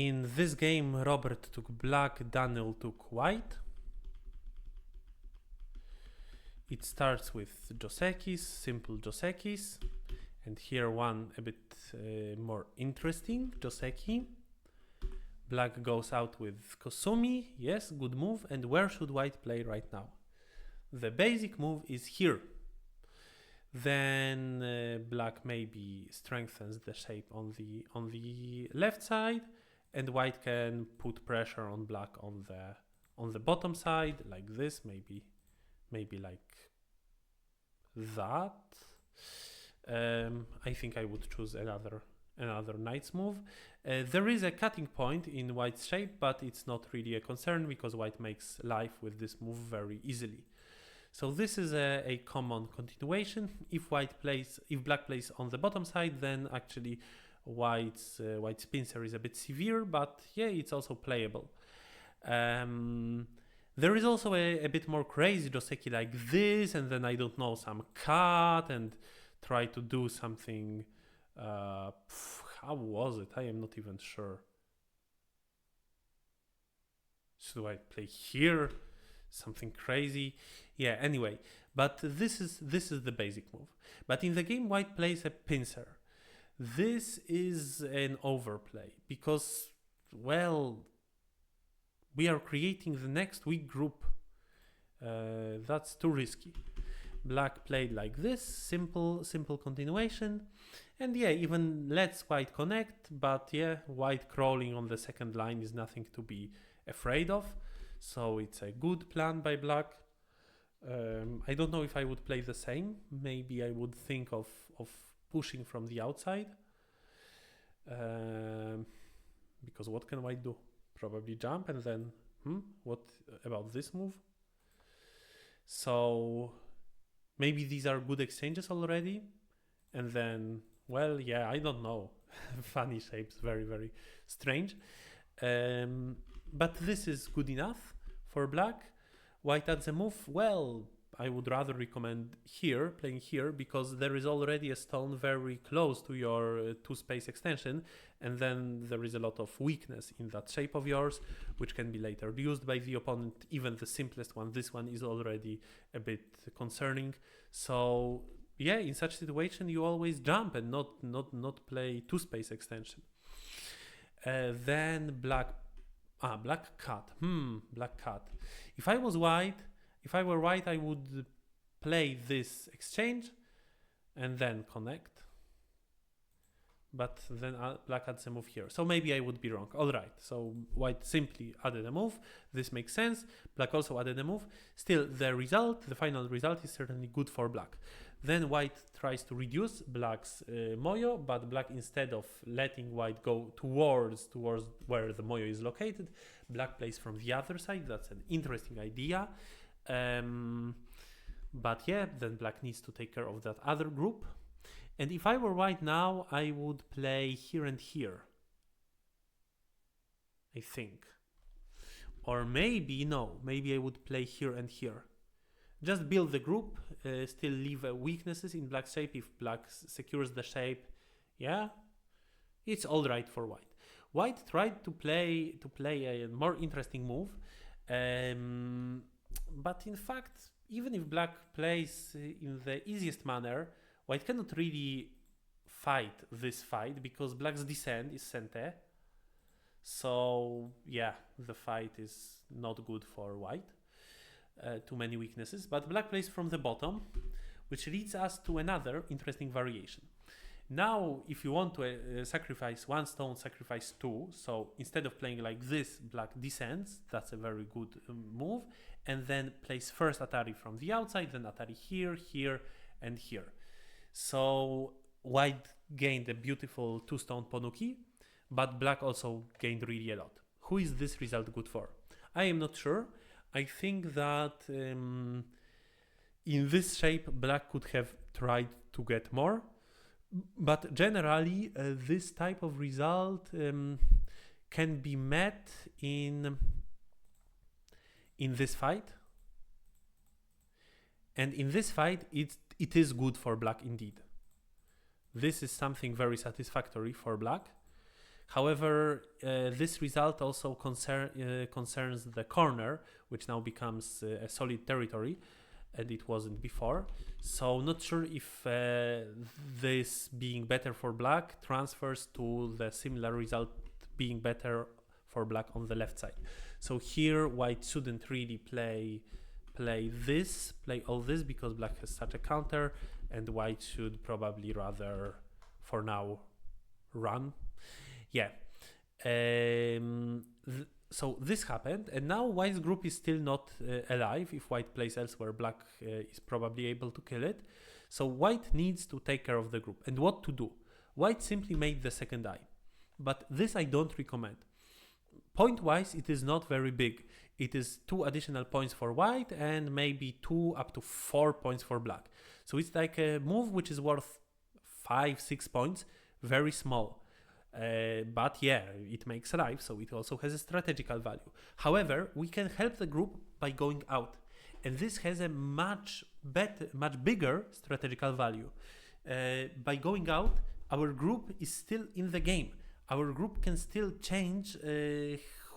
In this game, Robert took black, Danyl took white. It starts with Josekis, simple Josekis. And here one a bit more interesting, Joseki. Black goes out with Kosumi, yes, good move. And where should white play right now? The basic move is here. Then black maybe strengthens the shape on the left side, and white can put pressure on black on the bottom side, like this, maybe like that. I think I would choose another knight's move. There is a cutting point in white's shape, but it's not really a concern because white makes life with this move very easily. So this is a common continuation. If black plays on the bottom side, then actually white's pincer is a bit severe, but yeah, it's also playable. There is also a bit more crazy Joseki like this, and then I don't know, some cut and try to do something. How was it? I am not even sure. Should I play here? Something crazy? Yeah, anyway, but this is the basic move. But in the game, white plays a pincer. This is an overplay because, well, we are creating the next weak group. That's too risky. Black played like this, simple continuation. And yeah, even lets white connect, but yeah, white crawling on the second line is nothing to be afraid of. So it's a good plan by black. I don't know if I would play the same. Maybe I would think of pushing from the outside. Because what can white do? Probably jump, and then what about this move? So maybe these are good exchanges already. And then, well, yeah, I don't know. Funny shapes, very, very strange. But this is good enough for black. White adds a move. Well, I would rather recommend playing here, because there is already a stone very close to your two-space extension, and then there is a lot of weakness in that shape of yours, which can be later used by the opponent. Even the simplest one, this one, is already a bit concerning. So yeah, in such situation, you always jump and not play two-space extension. Then black cut. Black cut. If I were white, I would play this exchange and then connect. But then black adds a move here. So maybe I would be wrong. All right. So white simply added a move. This makes sense. Black also added a move. Still, the final result is certainly good for black. Then white tries to reduce black's moyo, but black, instead of letting white go towards where the moyo is located, black plays from the other side. That's an interesting idea. But yeah, then black needs to take care of that other group. And if I were white now, I would play here and here, I think. Or maybe, no, maybe I would play here and here. Just build the group, still leave weaknesses in black's shape. If black secures the shape, yeah, it's all right for white. White tried to play a more interesting move, but in fact, even if black plays in the easiest manner, white cannot really fight this fight because black's descent is sente. So yeah, the fight is not good for white. Too many weaknesses, but black plays from the bottom, which leads us to another interesting variation. Now, if you want to sacrifice one stone, sacrifice two. So instead of playing like this, black descends. That's a very good move. And then plays first Atari from the outside, then Atari here, here, and here. So white gained a beautiful two-stone Ponuki, but black also gained really a lot. Who is this result good for? I am not sure. I think that in this shape, black could have tried to get more. But generally, this type of result can be met in this fight. And in this fight, it is good for black indeed. This is something very satisfactory for black. However, this result also concerns the corner, which now becomes a solid territory, and it wasn't before. So not sure if this being better for black transfers to the similar result being better for black on the left side. So here white shouldn't really play all this because black has such a counter, and white should probably rather for now run. Yeah. So this happened, and now white's group is still not alive. If white plays elsewhere, black is probably able to kill it. So white needs to take care of the group. And what to do? White simply made the second eye, but this I don't recommend. Point wise, it is not very big. It is 2 additional points for white and maybe 2 up to 4 points for black. So it's like a move which is worth 5-6 points, very small. But yeah, it makes life, so it also has a strategical value. However, we can help the group by going out, and this has a much bigger strategical value. By going out, our group is still in the game. Our group can still change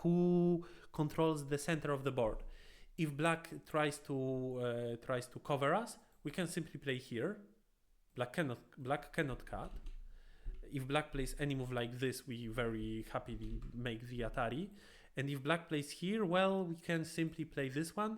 who controls the center of the board. If black tries to cover us, we can simply play here. Black cannot cut. If black plays any move like this, we very happily make the Atari. And if black plays here, well, we can simply play this one.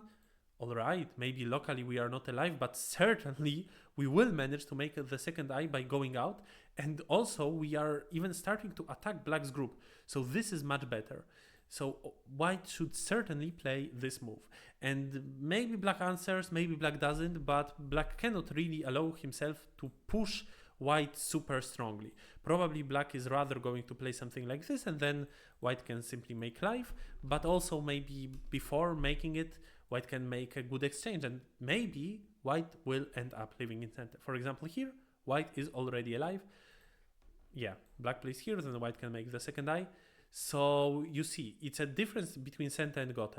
All right, maybe locally we are not alive, but certainly we will manage to make the second eye by going out. And also we are even starting to attack black's group. So this is much better. So white should certainly play this move. And maybe black answers, maybe black doesn't, but black cannot really allow himself to push white super strongly. Probably black is rather going to play something like this, and then white can simply make life, but also maybe before making it, white can make a good exchange, and maybe white will end up living in center. For example, here, white is already alive. Yeah, black plays here, then white can make the second eye. So you see, it's a difference between center and gote.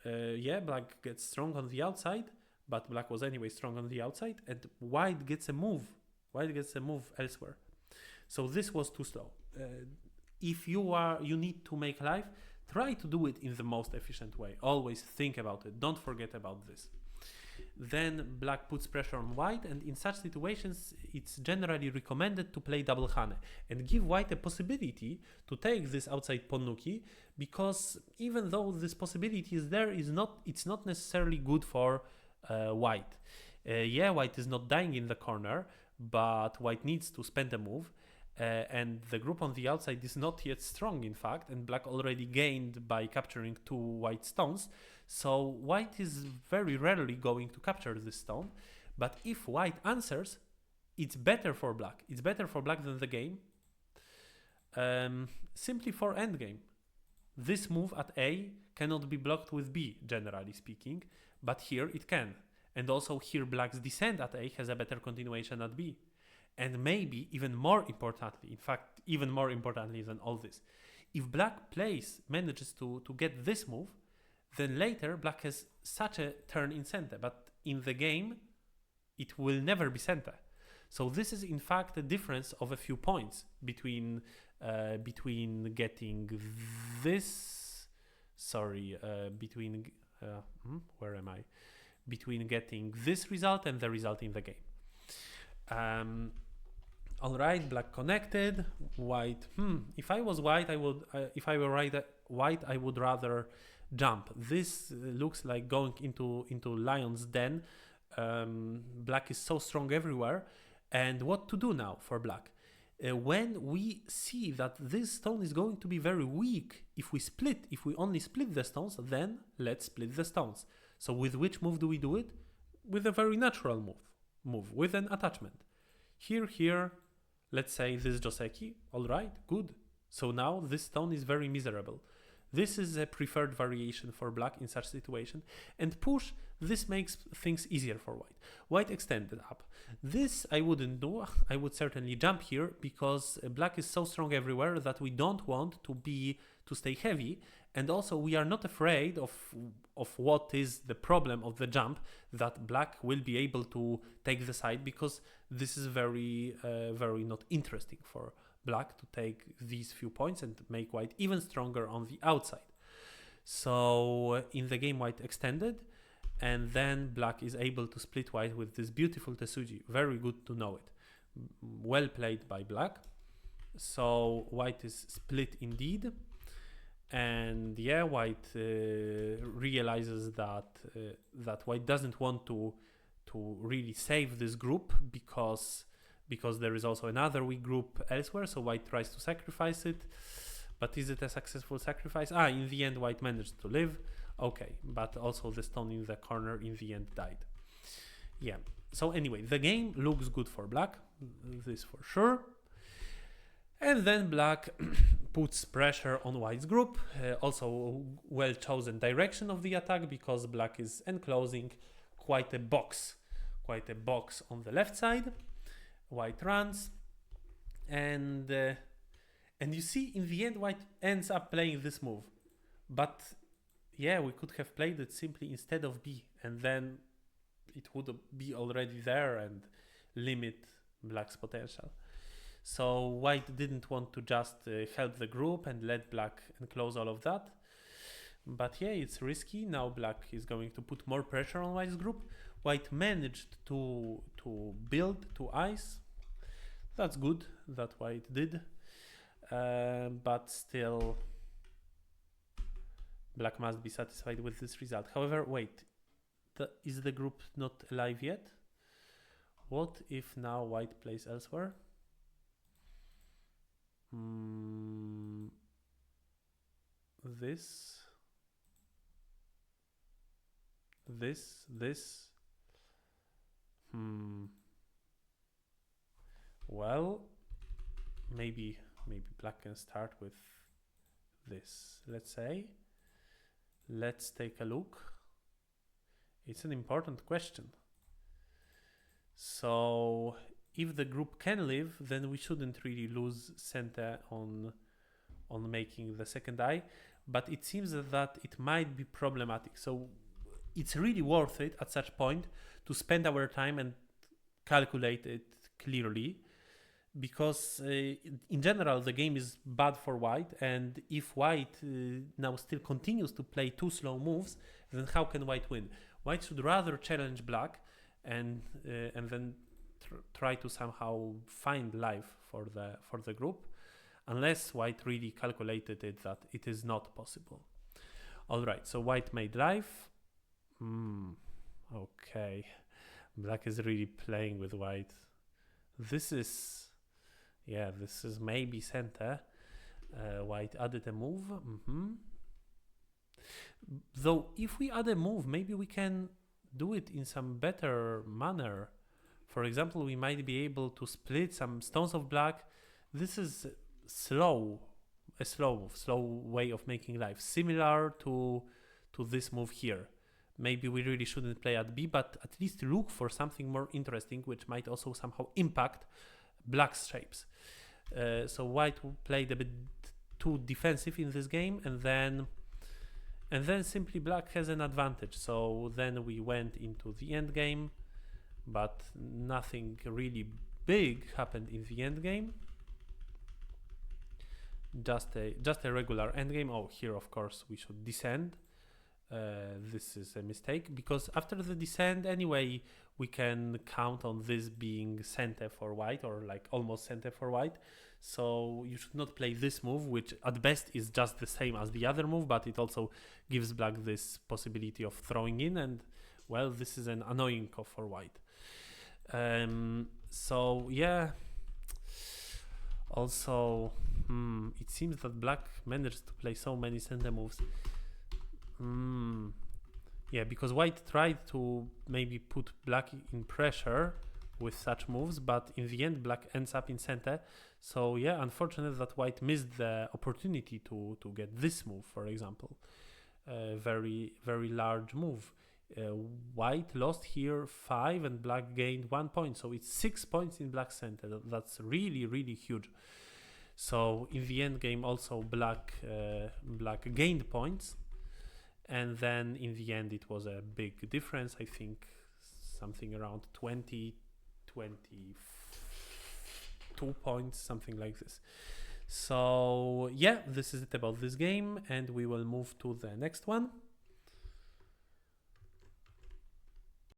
Yeah, black gets strong on the outside, but black was anyway strong on the outside, and white gets a move. White gets a move elsewhere. So this was too slow. If you need to make life, try to do it in the most efficient way. Always think about it. Don't forget about this. Then black puts pressure on white, and in such situations, it's generally recommended to play double hane and give white a possibility to take this outside ponnuki, because even though this possibility is there, it's not necessarily good for white. Yeah, white is not dying in the corner, but white needs to spend a move, and the group on the outside is not yet strong, in fact, and black already gained by capturing 2 white stones. So white is very rarely going to capture this stone, but if white answers, it's better for black. It's better for black than the game, simply for endgame. This move at A cannot be blocked with B, generally speaking, but here it can. And also here black's descent at A has a better continuation at B. And maybe even more importantly, in fact, even more importantly than all this, if black manages to get this move, then later black has such a turn in center, but in the game, it will never be center. So this is in fact a difference of a few points between getting this, where am I? Between getting this result and the result in the game. All right, black connected. White. If I was white, I would. If I were white, I would rather jump. This looks like going into lion's den. Black is so strong everywhere. And what to do now for black? When we see that this stone is going to be very weak, if we only split the stones, then let's split the stones. So with which move do we do it? With a very natural move with an attachment. Here, let's say this Joseki. All right, good. So now this stone is very miserable. This is a preferred variation for black in such situation. And push, this makes things easier for white. White extended up. This I wouldn't do. I would certainly jump here because black is so strong everywhere that we don't want to stay heavy. And also we are not afraid of what is the problem of the jump, that black will be able to take the side, because this is very not interesting for black to take these few points and make white even stronger on the outside. So in the game, white extended, and then black is able to split white with this beautiful Tesuji. Very good to know it. Well played by black. So white is split indeed, and yeah, white realizes that white doesn't want to really save this group because there is also another weak group elsewhere. So white tries to sacrifice it, but is it a successful sacrifice? In the end, white managed to live. Okay, but also the stone in the corner in the end died. Yeah. So anyway, the game looks good for black, this for sure. And then black puts pressure on white's group. Also well chosen direction of the attack, because black is enclosing quite a box on the left side. White runs, and you see in the end white ends up playing this move. But yeah, we could have played it simply instead of B, and then it would be already there and limit black's potential. So white didn't want to just help the group and let black enclose all of that. But yeah, it's risky. Now black is going to put more pressure on white's group. White managed to build to ice. That's good that white did. But still, black must be satisfied with this result. However, wait, is the group not alive yet? What if now white plays elsewhere? This. Well, maybe black can start with this. Let's take a look. It's an important question. So if the group can live, then we shouldn't really lose center on making the second eye, but it seems that it might be problematic. So it's really worth it at such point to spend our time and calculate it clearly, because in general the game is bad for white, and if white now still continues to play two slow moves, then how can white win? White should rather challenge black and then try to somehow find life for the group, unless white really calculated it that it is not possible. All right, so white made life. Okay, black is really playing with white. This is maybe center. White added a move. Though if we add a move, maybe we can do it in some better manner. For example, we might be able to split some stones of black. This is a slow way of making life, similar to this move here. Maybe we really shouldn't play at B, but at least look for something more interesting, which might also somehow impact black's shapes. So white played a bit too defensive in this game, and then simply black has an advantage. So then we went into the end game, but nothing really big happened in the end game. Just a regular end game. Oh, here of course we should descend. This is a mistake, because after the descent anyway we can count on this being center for white, or like almost center for white. So you should not play this move, which at best is just the same as the other move, but it also gives black this possibility of throwing in, and well, this is an annoying call for white. So yeah, also it seems that black managed to play so many center moves. Yeah, because white tried to maybe put black in pressure with such moves, but in the end black ends up in center. So yeah, unfortunate that white missed the opportunity to get this move, for example. Very large move. White lost here 5 and black gained 1 point, so it's 6 points in black center. That's really huge. So in the end game also black gained points, and then in the end it was a big difference. I think something around 20 2 points, something like this. So yeah, this is it about this game, and we will move to the next one.